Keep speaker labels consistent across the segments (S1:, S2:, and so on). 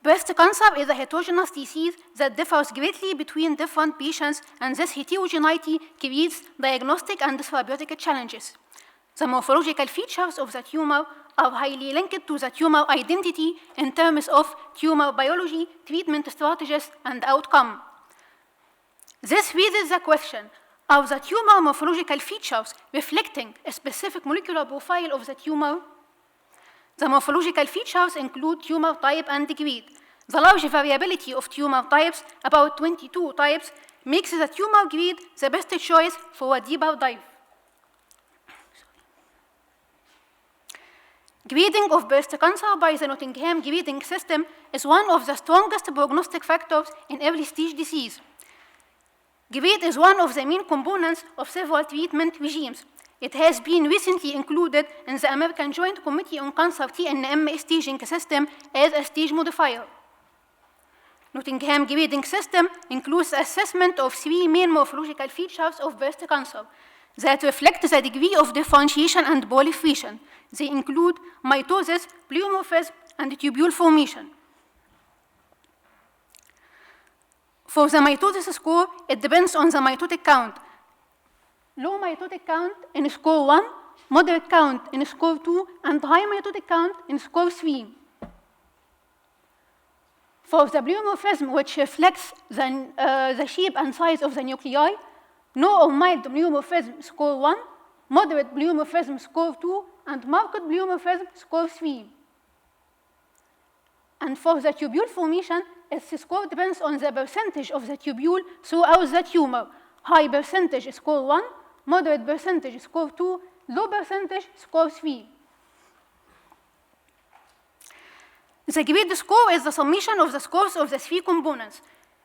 S1: Breast cancer is a heterogeneous disease that differs greatly between different patients, and this heterogeneity creates diagnostic and therapeutic challenges. The morphological features of the tumor are highly linked to the tumor identity in terms of tumor biology, treatment strategies, and outcome. This raises the question, are the tumor morphological features reflecting a specific molecular profile of the tumor? The morphological features include tumor type and grade. The large variability of tumor types, about 22 types, makes the tumor grade the best choice for a deeper dive. Grading of breast cancer by the Nottingham grading system is one of the strongest prognostic factors in early-stage disease. Grade is one of the main components of several treatment regimes. It has been recently included in the American Joint Committee on Cancer TNM staging system as a stage modifier. Nottingham grading system includes assessment of 3 main morphological features of breast cancer that reflect the degree of differentiation and proliferation. They include mitosis, pleomorphism, and tubule formation. For the mitosis score, it depends on the mitotic count. Low mitotic count in score 1, moderate count in score 2, and high mitotic count in score 3. For the pleomorphism, which reflects the shape and size of the nuclei, no or mild pleomorphism score 1, moderate pleomorphism score 2, and marked pleomorphism score 3. And for the tubule formation, its score depends on the percentage of the tubule throughout the tumor. High percentage score 1, moderate percentage score 2, low percentage score 3. The grade score is the summation of the scores of the 3 components.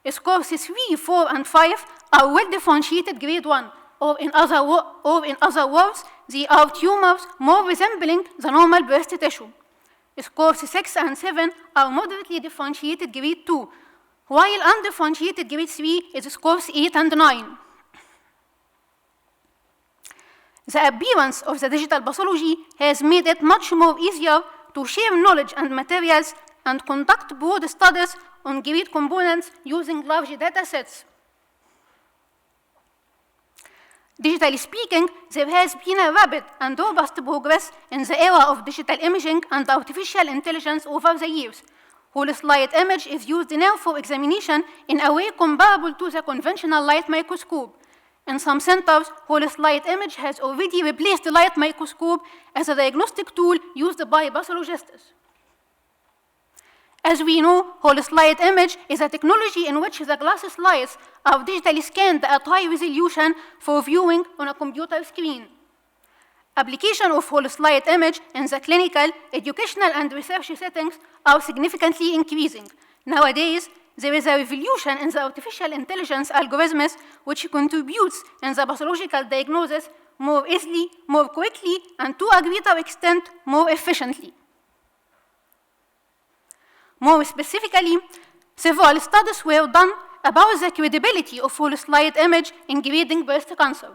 S1: Scores 3, 4, and 5 are well-differentiated grade 1, or in other words, they are tumors more resembling the normal breast tissue. Scores 6 and 7 are moderately differentiated grade 2, while undifferentiated grade 3 is scores 8 and 9. The appearance of the digital pathology has made it much more easier to share knowledge and materials and conduct broad studies on grade components using large data sets. Digitally speaking, there has been a rapid and robust progress in the era of digital imaging and artificial intelligence over the years. Whole slide image is used now for examination in a way comparable to the conventional light microscope. In some centers, whole slide image has already replaced the light microscope as a diagnostic tool used by pathologists. As we know, whole slide image is a technology in which the glass slides are digitally scanned at high resolution for viewing on a computer screen. Application of whole slide image in the clinical, educational, and research settings are significantly increasing. Nowadays, there is a revolution in the artificial intelligence algorithms which contributes in the pathological diagnosis more easily, more quickly, and to a greater extent, more efficiently. More specifically, several studies were done about the credibility of whole slide image in grading breast cancer.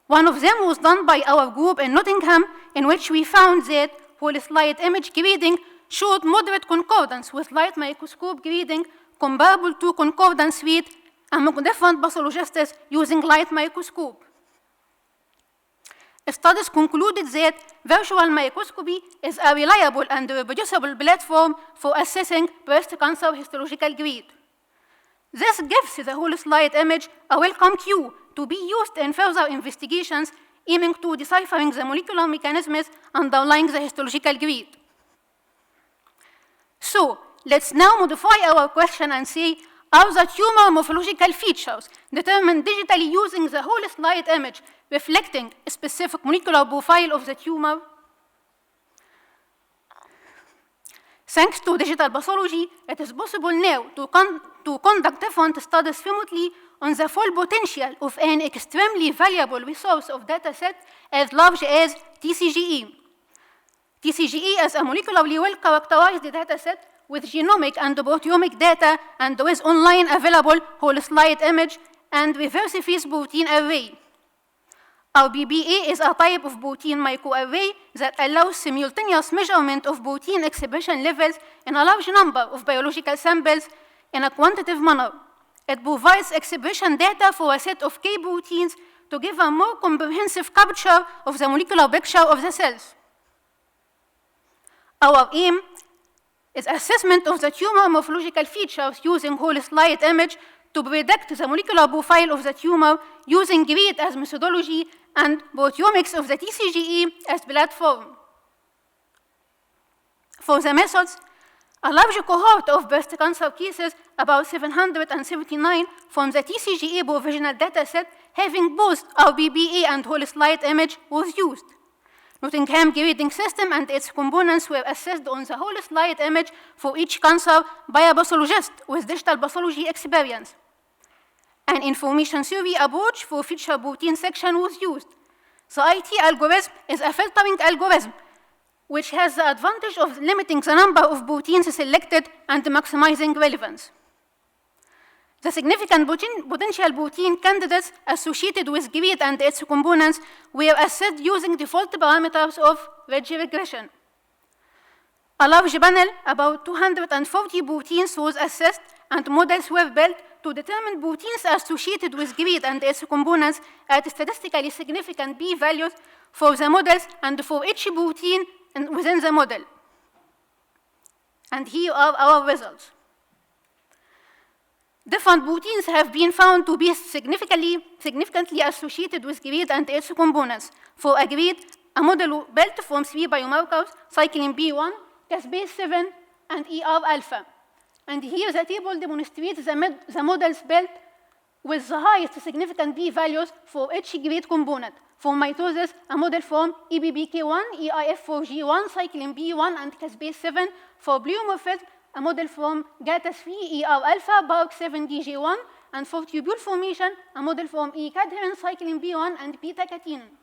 S1: One of them was done by our group in Nottingham, in which we found that whole slide image grading showed moderate concordance with light microscope grading comparable to concordance rate among different pathologists using light microscope. Studies concluded that virtual microscopy is a reliable and reproducible platform for assessing breast cancer histological grade. This gives the whole slide image a welcome cue to be used in further investigations aiming to deciphering the molecular mechanisms underlying the histological grade. So, let's now modify our question and say, are the tumor morphological features determined digitally using the whole slide image reflecting a specific molecular profile of the tumor? Thanks to digital pathology, it is possible now to conduct different studies remotely on the full potential of an extremely valuable resource of data set as large as TCGE. TCGE is a molecularly well-characterized data set with genomic and proteomic data and with online available whole slide image and reverse phase protein array. Our BBA is a type of protein microarray that allows simultaneous measurement of protein expression levels in a large number of biological samples in a quantitative manner. It provides expression data for a set of K proteins to give a more comprehensive capture of the molecular picture of the cells. Our aim is assessment of the tumor morphological features using whole slide image to predict the molecular profile of the tumor using GREAT as methodology and proteomics of the TCGE as platform. For the methods, a large cohort of breast cancer cases, about 779 from the TCGE provisional dataset, having both RBBA and whole slide image was used. Nottingham grading system and its components were assessed on the whole slide image for each cancer by a pathologist with digital pathology experience. An information theory approach for feature protein section was used. The IT algorithm is a filtering algorithm which has the advantage of limiting the number of proteins selected and maximizing relevance. The significant potential protein candidates associated with GREAT and its components were assessed using default parameters of ridge regression. A large panel, about 240 proteins, was assessed and models were built to determine proteins associated with GREAT and its components at statistically significant p-values for the models and for each protein within the model. And here are our results. Different proteins have been found to be significantly associated with GREAT and its components. For a GREAT, a model built from 3 biomarkers, cyclin B1, caspase-7, and ER-alpha. And here the table demonstrates the models built with the highest significant p-values for each GREAT component. For mitosis, a model from EBBK1, EIF4G1, cyclin B1, and caspase-7. For pleomorphism, a model from GATA3, ER-alpha, BARC7DG1, and for tubule formation, a model from E-cadherin, cyclin B1, and beta-catenin.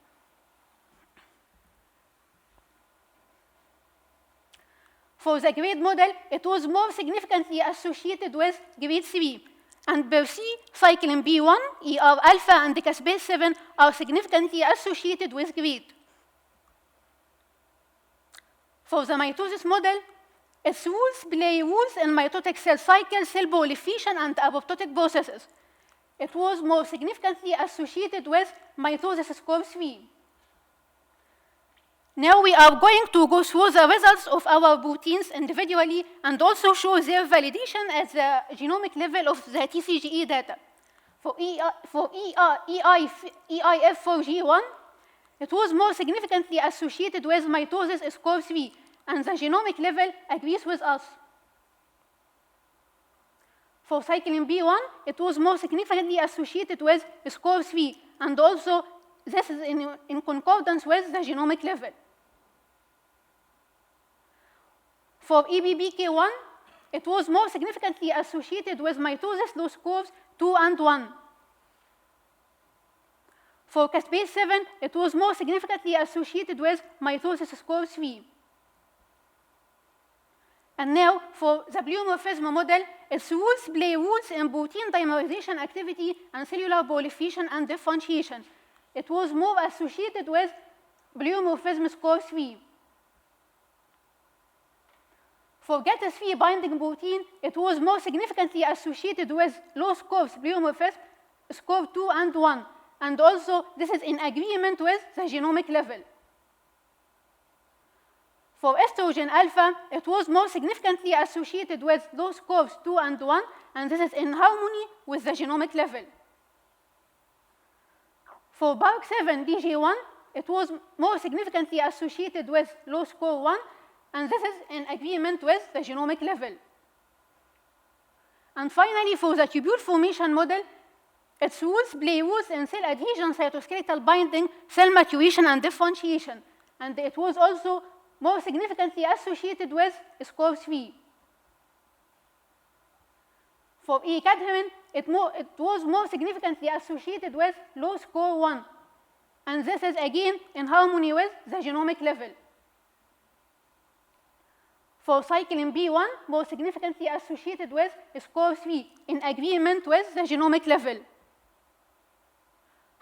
S1: For the GREAT model, it was more significantly associated with GREAT 3. And per se, cyclin B1, ER-alpha, and caspase-7 are significantly associated with GREAT. For the mitosis model, its rules play roles in mitotic cell cycle, cell proliferation, and apoptotic processes. It was more significantly associated with mitosis score 3. Now we are going to go through the results of our proteins individually and also show their validation at the genomic level of the TCGE data. For EIF4G1, it was more significantly associated with mitosis score 3, and the genomic level agrees with us. For cyclin B1, it was more significantly associated with score 3, and also this is in concordance with the genomic level. For EBBK1, it was more significantly associated with mitosis low scores 2 and 1. For caspase-7, it was more significantly associated with mitosis score 3. And now, for the pleomorphism model, its rules play roles in protein dimerization activity and cellular proliferation and differentiation. It was more associated with pleomorphism score 3. For GATA3 binding protein, it was more significantly associated with low scores pleomorphism score 2 and 1. And also, this is in agreement with the genomic level. For estrogen alpha, it was more significantly associated with low scores 2 and 1, and this is in harmony with the genomic level. For BARC7DG1, it was more significantly associated with low score 1, and this is in agreement with the genomic level. And finally, for the tubule formation model, its rules play roles in cell adhesion, cytoskeletal binding, cell maturation, and differentiation. And it was also more significantly associated with score 3. For E-cadherin, it was more significantly associated with low score 1. And this is again in harmony with the genomic level. For cyclin B1, more significantly associated with score 3, in agreement with the genomic level.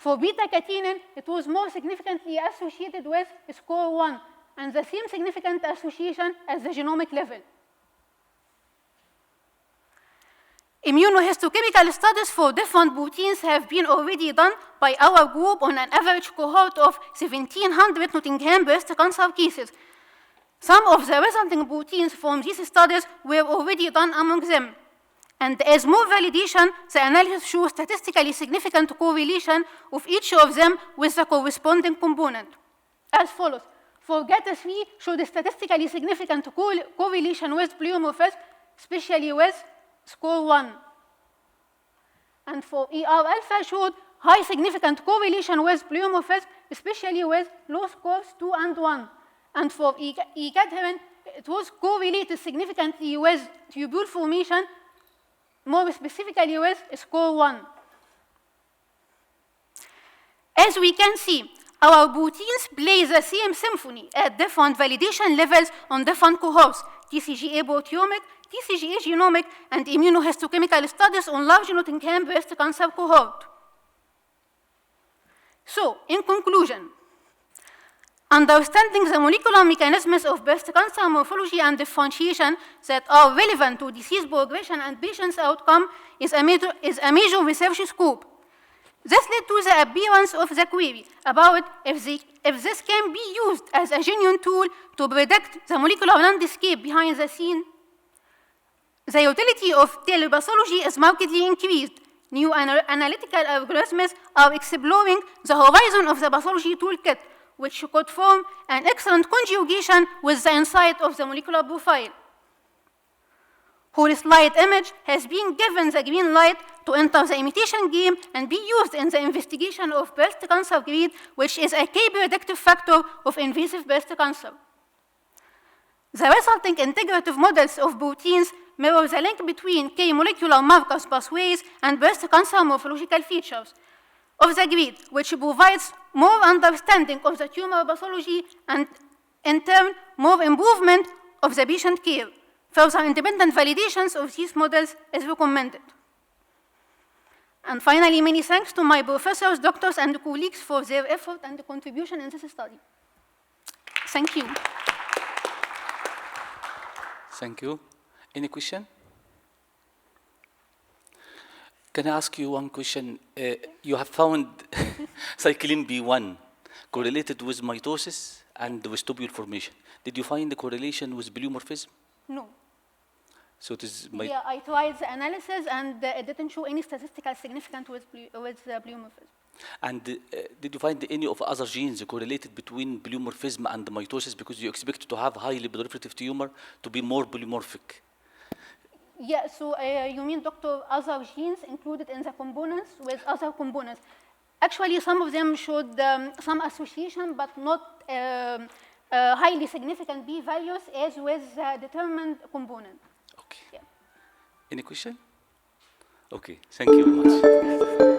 S1: For beta-catenin, it was more significantly associated with score 1, and the same significant association as the genomic level. Immunohistochemical studies for different proteins have been already done by our group on an average cohort of 1,700 Nottingham breast cancer cases. Some of the resulting proteins from these studies were already done among them. And as more validation, the analysis shows statistically significant correlation of each of them with the corresponding component. As follows. For GATA3, showed a statistically significant correlation with pleomorphism, especially with score 1. And for ER alpha, showed high significant correlation with pleomorphism, especially with low scores 2 and 1. And for E-cadherin, it was correlated significantly with tubule formation, more specifically with score 1. As we can see, our proteins play the same symphony at different validation levels on different cohorts, TCGA proteomic, TCGA genomic, and immunohistochemical studies on large Nottingham breast cancer cohort. So, in conclusion, understanding the molecular mechanisms of breast cancer morphology and differentiation that are relevant to disease progression and patient's outcome is a major research scope. This led to the appearance of the query about if this can be used as a genuine tool to predict the molecular landscape behind the scene. The utility of telepathology is markedly increased. New analytical algorithms are exploring the horizon of the pathology toolkit, which could form an excellent conjugation with the insight of the molecular profile. Whole slide image has been given the green light to enter the imitation game and be used in the investigation of breast cancer grade, which is a key predictive factor of invasive breast cancer. The resulting integrative models of proteins mirror the link between key molecular markers pathways and breast cancer morphological features of the grid, which provides more understanding of the tumor pathology and, in turn, more improvement of the patient care. Further independent validations of these models is recommended. And finally, many thanks to my professors, doctors, and colleagues for their effort and contribution in this study. Thank you.
S2: Thank you. Any question? Can I ask you one question? You have found cyclin B1 correlated with mitosis and with tubule formation. Did you find the correlation with pleomorphism?
S1: No.
S2: So it is
S1: Yeah, I tried the analysis and it didn't show any statistical significance with pleomorphism.
S2: And did you find any of other genes correlated between pleomorphism and mitosis, because you expect to have highly proliferative tumor to be more polymorphic?
S1: Yeah, so you mean, Doctor, other genes included in the components with other components? Actually, some of them showed some association, but not highly significant B values as with the determined component.
S2: Okay.
S1: Yeah.
S2: Any question? Okay, thank you very much.